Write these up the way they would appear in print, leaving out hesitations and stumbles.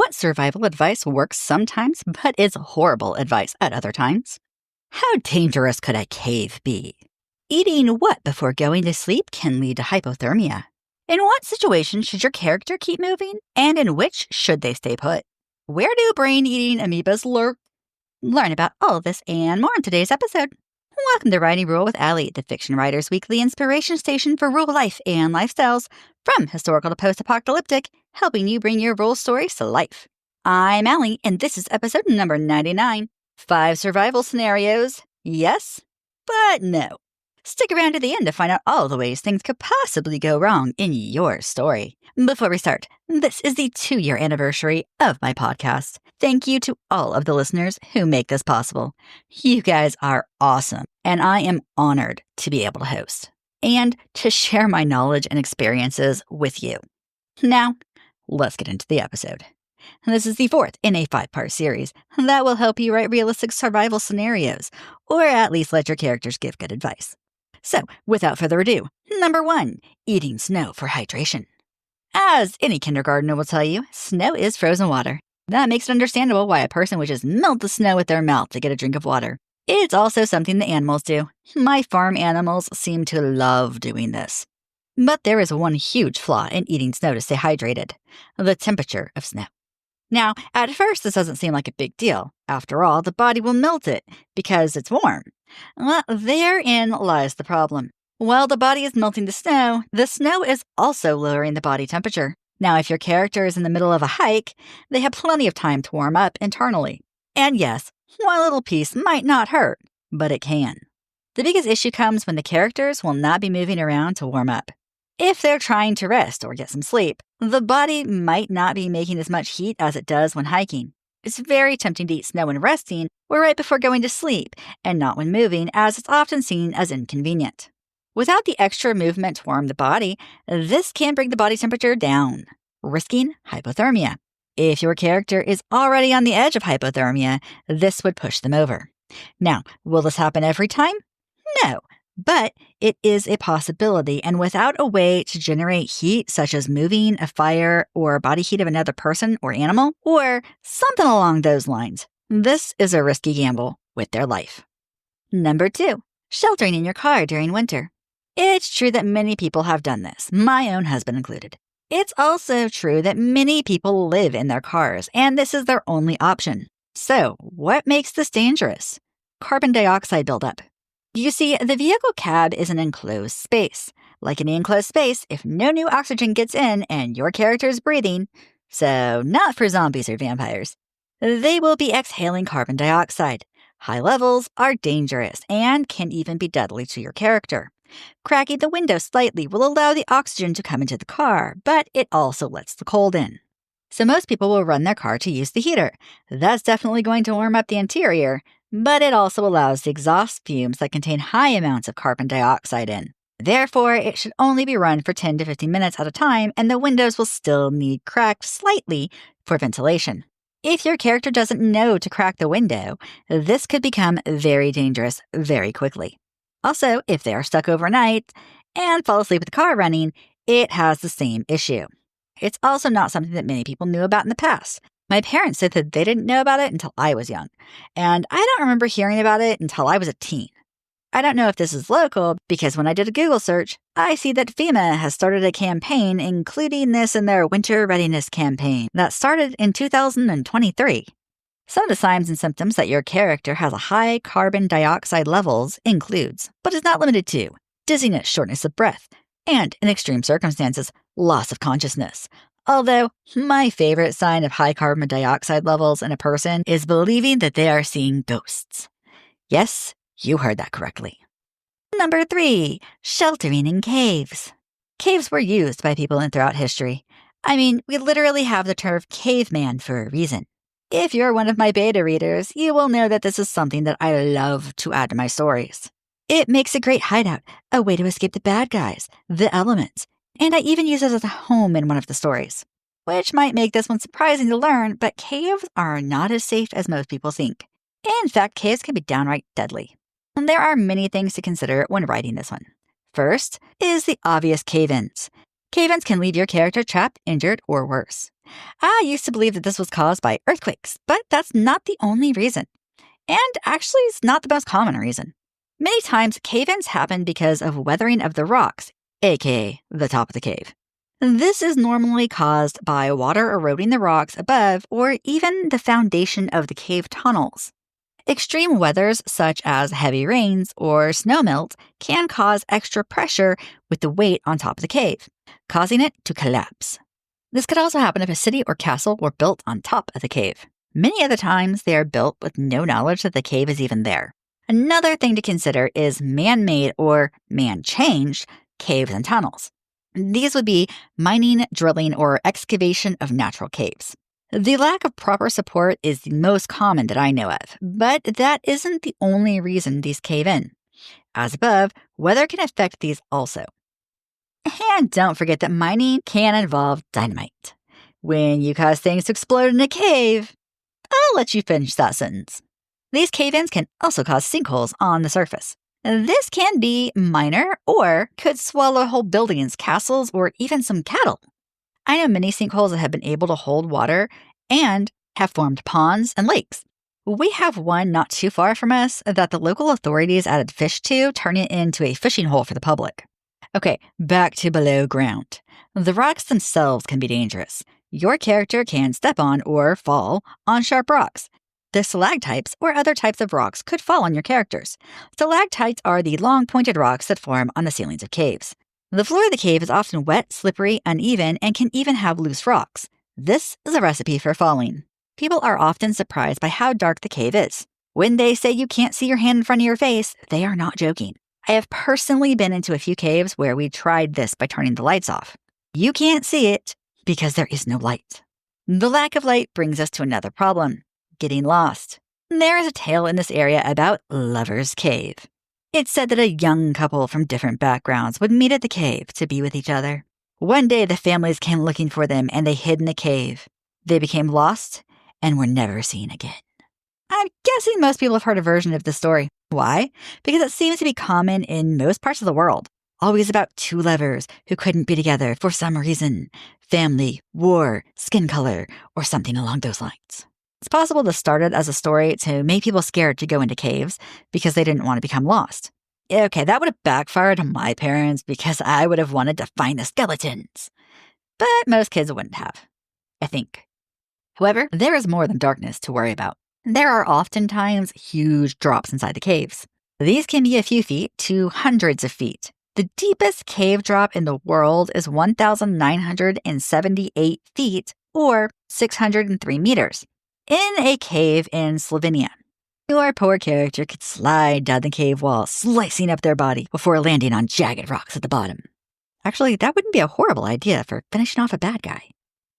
What survival advice works sometimes, but is horrible advice at other times? How dangerous could a cave be? Eating what before going to sleep can lead to hypothermia? In what situation should your character keep moving, and in which should they stay put? Where do brain-eating amoebas lurk? Learn about all of this and more in today's episode. Welcome to Writing Rule with Allie, the Fiction Writer's Weekly inspiration station for rule life and lifestyles, from historical to post-apocalyptic, helping you bring your rule stories to life. I'm Allie, and this is episode number 99, 5 survival scenarios, yes, but no. Stick around to the end to find out all the ways things could possibly go wrong in your story. Before we start, this is the 2-year anniversary of my podcast. Thank you to all of the listeners who make this possible. You guys are awesome, and I am honored to be able to host and to share my knowledge and experiences with you. Now, let's get into the episode. This is the 4th in a 5-part series that will help you write realistic survival scenarios, or at least let your characters give good advice. So, without further ado, number 1, eating snow for hydration. As any kindergartner will tell you, snow is frozen water. That makes it understandable why a person would just melt the snow with their mouth to get a drink of water. It's also something the animals do. My farm animals seem to love doing this. But there is one huge flaw in eating snow to stay hydrated: the temperature of snow. Now, at first, this doesn't seem like a big deal. After all, the body will melt it because it's warm. Well, therein lies the problem. While the body is melting the snow is also lowering the body temperature. Now, if your character is in the middle of a hike, they have plenty of time to warm up internally. And yes, one little piece might not hurt, but it can. The biggest issue comes when the characters will not be moving around to warm up. If they're trying to rest or get some sleep, the body might not be making as much heat as it does when hiking. It's very tempting to eat snow when resting or right before going to sleep, and not when moving, as it's often seen as inconvenient. Without the extra movement to warm the body, this can bring the body temperature down, risking hypothermia. If your character is already on the edge of hypothermia, this would push them over. Now, will this happen every time? No. But it is a possibility, and without a way to generate heat, such as moving, a fire, or body heat of another person or animal, or something along those lines, this is a risky gamble with their life. Number 2, sheltering in your car during winter. It's true that many people have done this, my own husband included. It's also true that many people live in their cars, and this is their only option. So, what makes this dangerous? Carbon dioxide buildup. You see, the vehicle cab is an enclosed space. Like any enclosed space, if no new oxygen gets in and your character is breathing, so not for zombies or vampires, they will be exhaling carbon dioxide. High levels are dangerous and can even be deadly to your character. Cracking the window slightly will allow the oxygen to come into the car, but it also lets the cold in. So most people will run their car to use the heater. That's definitely going to warm up the interior, but it also allows the exhaust fumes that contain high amounts of carbon dioxide in. Therefore, it should only be run for 10 to 15 minutes at a time, and the windows will still need cracked slightly for ventilation. If your character doesn't know to crack the window, this could become very dangerous very quickly. Also, if they are stuck overnight and fall asleep with the car running, it has the same issue. It's also not something that many people knew about in the past. My parents said that they didn't know about it until I was young, and I don't remember hearing about it until I was a teen. I don't know if this is local, because when I did a Google search, I see that FEMA has started a campaign including this in their Winter Readiness Campaign that started in 2023. Some of the signs and symptoms that your character has a high carbon dioxide levels includes, but is not limited to, dizziness, shortness of breath, and, in extreme circumstances, loss of consciousness. Although, my favorite sign of high carbon dioxide levels in a person is believing that they are seeing ghosts. Yes, you heard that correctly. Number 3, sheltering in caves. Caves were used by people throughout history. I mean, we literally have the term caveman for a reason. If you're one of my beta readers, you will know that this is something that I love to add to my stories. It makes a great hideout, a way to escape the bad guys, the elements, and I even use it as a home in one of the stories, which might make this one surprising to learn, but caves are not as safe as most people think. In fact, caves can be downright deadly. And there are many things to consider when writing this one. First is the obvious cave-ins. Cave-ins can leave your character trapped, injured, or worse. I used to believe that this was caused by earthquakes, but that's not the only reason. And actually, it's not the most common reason. Many times, cave-ins happen because of weathering of the rocks, aka the top of the cave. This is normally caused by water eroding the rocks above or even the foundation of the cave tunnels. Extreme weathers such as heavy rains or snowmelt can cause extra pressure with the weight on top of the cave, causing it to collapse. This could also happen if a city or castle were built on top of the cave. Many other times, they are built with no knowledge that the cave is even there. Another thing to consider is man-made or man-changed caves and tunnels. These would be mining, drilling, or excavation of natural caves. The lack of proper support is the most common that I know of, but that isn't the only reason these cave in. As above, weather can affect these also. And don't forget that mining can involve dynamite. When you cause things to explode in a cave, I'll let you finish that sentence. These cave-ins can also cause sinkholes on the surface. This can be minor or could swallow whole buildings, castles, or even some cattle. I know many sinkholes that have been able to hold water and have formed ponds and lakes. We have one not too far from us that the local authorities added fish to, turning it into a fishing hole for the public. Okay, back to below ground. The rocks themselves can be dangerous. Your character can step on or fall on sharp rocks. The stalactites or other types of rocks could fall on your characters. Stalactites are the long pointed rocks that form on the ceilings of caves. The floor of the cave is often wet, slippery, uneven, and can even have loose rocks. This is a recipe for falling. People are often surprised by how dark the cave is. When they say you can't see your hand in front of your face, they are not joking. I have personally been into a few caves where we tried this by turning the lights off. You can't see it because there is no light. The lack of light brings us to another problem: getting lost. There is a tale in this area about Lover's Cave. It's said that a young couple from different backgrounds would meet at the cave to be with each other. One day, the families came looking for them and they hid in the cave. They became lost and were never seen again. I'm guessing most people have heard a version of this story. Why? Because it seems to be common in most parts of the world. Always about two lovers who couldn't be together for some reason: family, war, skin color, or something along those lines. It's possible this started as a story to make people scared to go into caves because they didn't want to become lost. Okay, that would have backfired on my parents because I would have wanted to find the skeletons. But most kids wouldn't have, I think. However, there is more than darkness to worry about. There are oftentimes huge drops inside the caves. These can be a few feet to hundreds of feet. The deepest cave drop in the world is 1,978 feet, or 603 meters, in a cave in Slovenia. Your poor character could slide down the cave wall, slicing up their body before landing on jagged rocks at the bottom. Actually, that wouldn't be a horrible idea for finishing off a bad guy.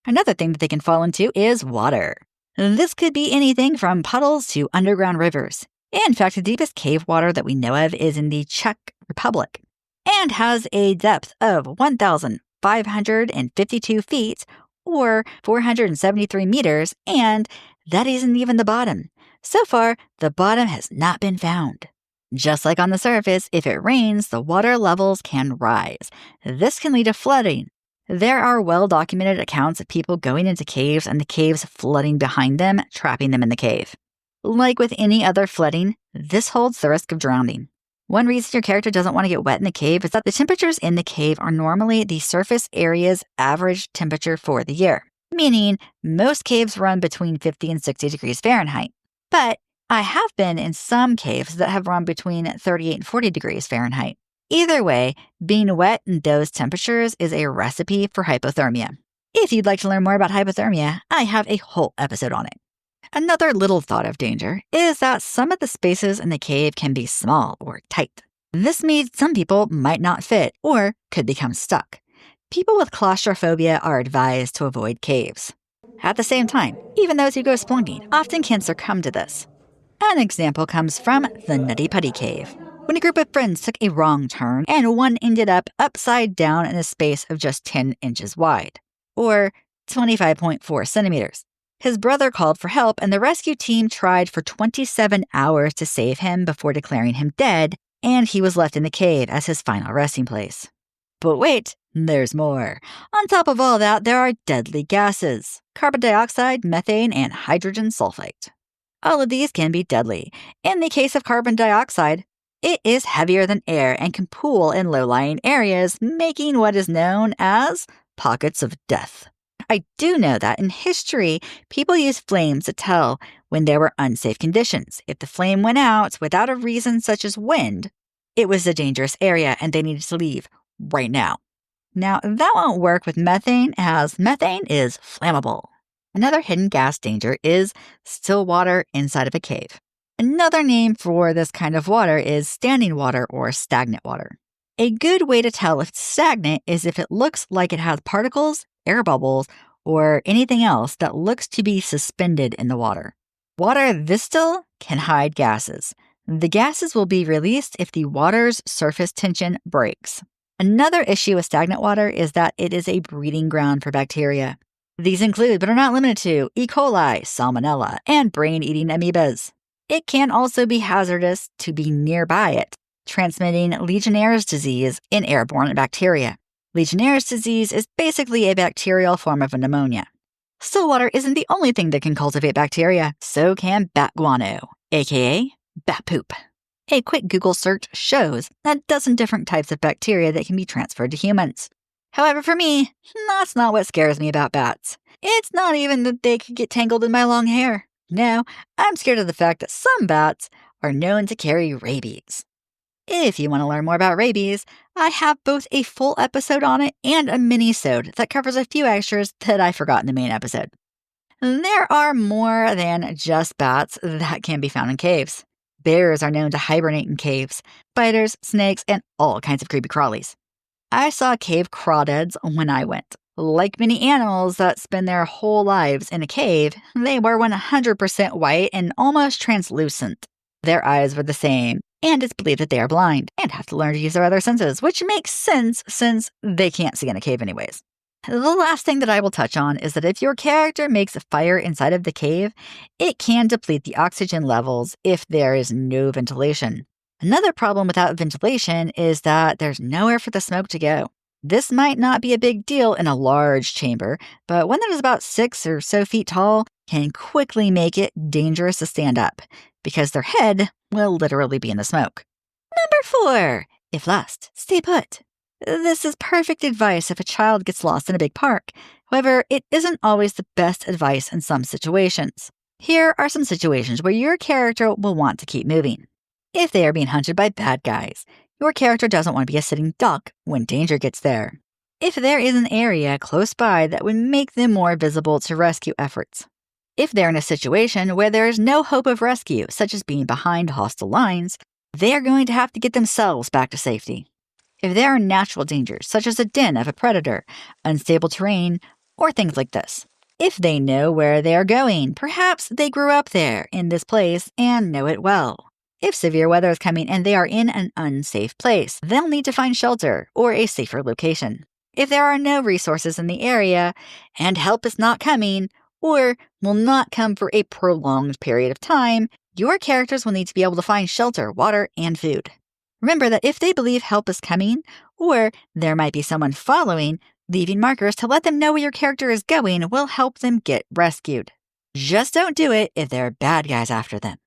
Another thing that they can fall into is water. This could be anything from puddles to underground rivers. In fact, the deepest cave water that we know of is in the Czech Republic and has a depth of 1,552 feet, or 473 meters, and that isn't even the bottom. So far, the bottom has not been found. Just like on the surface, if it rains, the water levels can rise. This can lead to flooding. There are well-documented accounts of people going into caves and the caves flooding behind them, trapping them in the cave. Like with any other flooding, this holds the risk of drowning. One reason your character doesn't want to get wet in the cave is that the temperatures in the cave are normally the surface area's average temperature for the year, meaning most caves run between 50 and 60 degrees Fahrenheit. But I have been in some caves that have run between 38 and 40 degrees Fahrenheit. Either way, being wet in those temperatures is a recipe for hypothermia. If you'd like to learn more about hypothermia, I have a whole episode on it. Another little thought of danger is that some of the spaces in the cave can be small or tight. This means some people might not fit or could become stuck. People with claustrophobia are advised to avoid caves. At the same time, even those who go spelunking often can succumb to this. An example comes from the Nutty Putty Cave, when a group of friends took a wrong turn and one ended up upside down in a space of just 10 inches wide, or 25.4 centimeters. His brother called for help, and the rescue team tried for 27 hours to save him before declaring him dead, and he was left in the cave as his final resting place. But wait, there's more. On top of all that, there are deadly gases: carbon dioxide, methane, and hydrogen sulfide. All of these can be deadly. In the case of carbon dioxide, it is heavier than air and can pool in low-lying areas, making what is known as pockets of death. I do know that in history, people used flames to tell when there were unsafe conditions. If the flame went out without a reason such as wind, it was a dangerous area and they needed to leave right now. Now, that won't work with methane, as methane is flammable. Another hidden gas danger is still water inside of a cave. Another name for this kind of water is standing water or stagnant water. A good way to tell if it's stagnant is if it looks like it has particles, air bubbles, or anything else that looks to be suspended in the water. Water this still can hide gases. The gases will be released if the water's surface tension breaks. Another issue with stagnant water is that it is a breeding ground for bacteria. These include, but are not limited to, E. coli, salmonella, and brain-eating amoebas. It can also be hazardous to be nearby it, transmitting Legionnaire's disease in airborne bacteria. Legionnaire's disease is basically a bacterial form of pneumonia. Still water isn't the only thing that can cultivate bacteria. So can bat guano, aka bat poop. A quick Google search shows a dozen different types of bacteria that can be transferred to humans. However, for me, that's not what scares me about bats. It's not even that they could get tangled in my long hair. No, I'm scared of the fact that some bats are known to carry rabies. If you want to learn more about rabies, I have both a full episode on it and a mini-sode that covers a few extras that I forgot in the main episode. There are more than just bats that can be found in caves. Bears are known to hibernate in caves, spiders, snakes, and all kinds of creepy crawlies. I saw cave crawdads when I went. Like many animals that spend their whole lives in a cave, they were 100% white and almost translucent. Their eyes were the same, and it's believed that they are blind and have to learn to use their other senses, which makes sense since they can't see in a cave anyways. The last thing that I will touch on is that if your character makes a fire inside of the cave, it can deplete the oxygen levels if there is no ventilation. Another problem without ventilation is that there's nowhere for the smoke to go. This might not be a big deal in a large chamber, but one that is about 6 or so feet tall can quickly make it dangerous to stand up, because their head will literally be in the smoke. Number 4. If lost, stay put. This is perfect advice if a child gets lost in a big park. However, it isn't always the best advice in some situations. Here are some situations where your character will want to keep moving. If they are being hunted by bad guys, your character doesn't want to be a sitting duck when danger gets there. If there is an area close by that would make them more visible to rescue efforts. If they're in a situation where there is no hope of rescue, such as being behind hostile lines, they are going to have to get themselves back to safety. If there are natural dangers, such as a den of a predator, unstable terrain, or things like this. If they know where they are going, perhaps they grew up there in this place and know it well. If severe weather is coming and they are in an unsafe place, they'll need to find shelter or a safer location. If there are no resources in the area and help is not coming or will not come for a prolonged period of time, your characters will need to be able to find shelter, water, and food. Remember that if they believe help is coming or there might be someone following, leaving markers to let them know where your character is going will help them get rescued. Just don't do it if there are bad guys after them.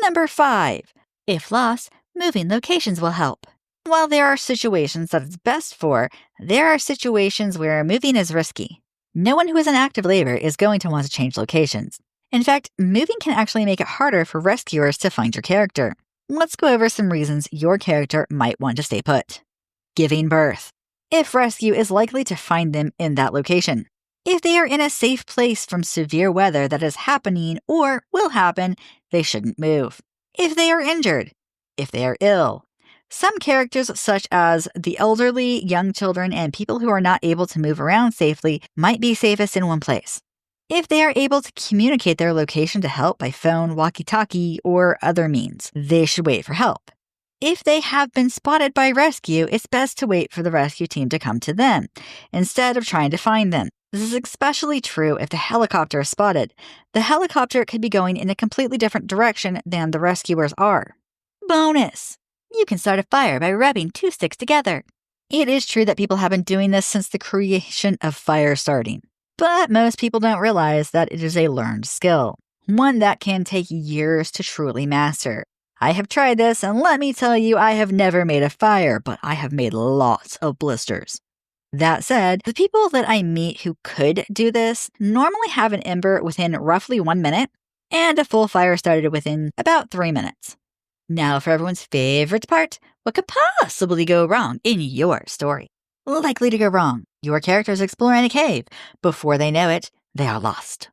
Number 5. If lost, moving locations will help. While there are situations that it's best for, there are situations where moving is risky. No one who is in active labor is going to want to change locations. In fact, moving can actually make it harder for rescuers to find your character. Let's go over some reasons your character might want to stay put. Giving birth. If rescue is likely to find them in that location. If they are in a safe place from severe weather that is happening or will happen, they shouldn't move. If they are injured. If they are ill. Some characters, such as the elderly, young children, and people who are not able to move around safely, might be safest in one place. If they are able to communicate their location to help by phone, walkie-talkie, or other means, they should wait for help. If they have been spotted by rescue, it's best to wait for the rescue team to come to them, instead of trying to find them. This is especially true if the helicopter is spotted. The helicopter could be going in a completely different direction than the rescuers are. Bonus! You can start a fire by rubbing 2 sticks together. It is true that people have been doing this since the creation of fire starting, but most people don't realize that it is a learned skill, one that can take years to truly master. I have tried this, and let me tell you, I have never made a fire, but I have made lots of blisters. That said, the people that I meet who could do this normally have an ember within roughly 1 minute and a full fire started within about 3 minutes. Now for everyone's favorite part, what could possibly go wrong in your story? Likely to go wrong. Your character is exploring a cave. Before they know it, they are lost.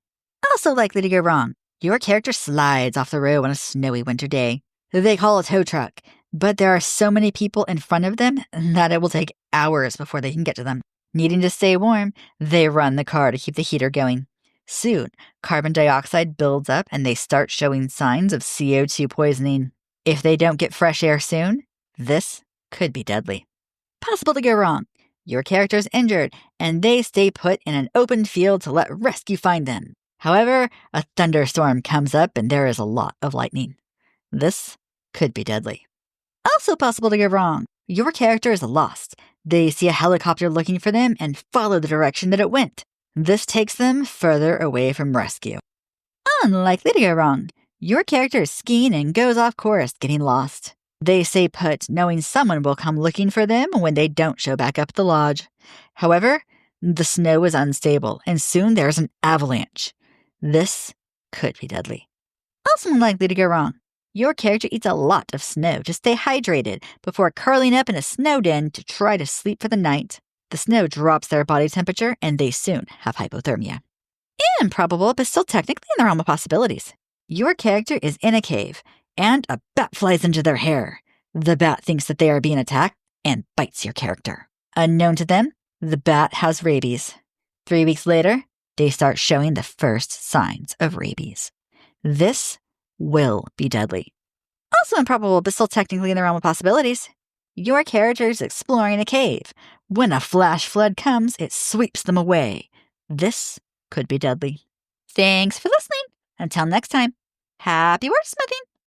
Also likely to go wrong. Your character slides off the road on a snowy winter day. They call a tow truck, but there are so many people in front of them that it will take hours before they can get to them. Needing to stay warm, they run the car to keep the heater going. Soon, carbon dioxide builds up and they start showing signs of CO2 poisoning. If they don't get fresh air soon, this could be deadly. Possible to go wrong. Your character is injured, and they stay put in an open field to let rescue find them. However, a thunderstorm comes up and there is a lot of lightning. This could be deadly. Also possible to go wrong. Your character is lost. They see a helicopter looking for them and follow the direction that it went. This takes them further away from rescue. Unlikely to go wrong. Your character is skiing and goes off course, getting lost. They stay put, knowing someone will come looking for them when they don't show back up at the lodge. However, the snow is unstable, and soon there's an avalanche. This could be deadly. Also unlikely to go wrong. Your character eats a lot of snow to stay hydrated before curling up in a snow den to try to sleep for the night. The snow drops their body temperature, and they soon have hypothermia. Improbable, but still technically in the realm of possibilities. Your character is in a cave, and a bat flies into their hair. The bat thinks that they are being attacked and bites your character. Unknown to them, the bat has rabies. 3 weeks later, they start showing the first signs of rabies. This will be deadly. Also improbable, but still technically in the realm of possibilities. Your character is exploring a cave. When a flash flood comes, it sweeps them away. This could be deadly. Thanks for listening. Until next time, happy wordsmithing!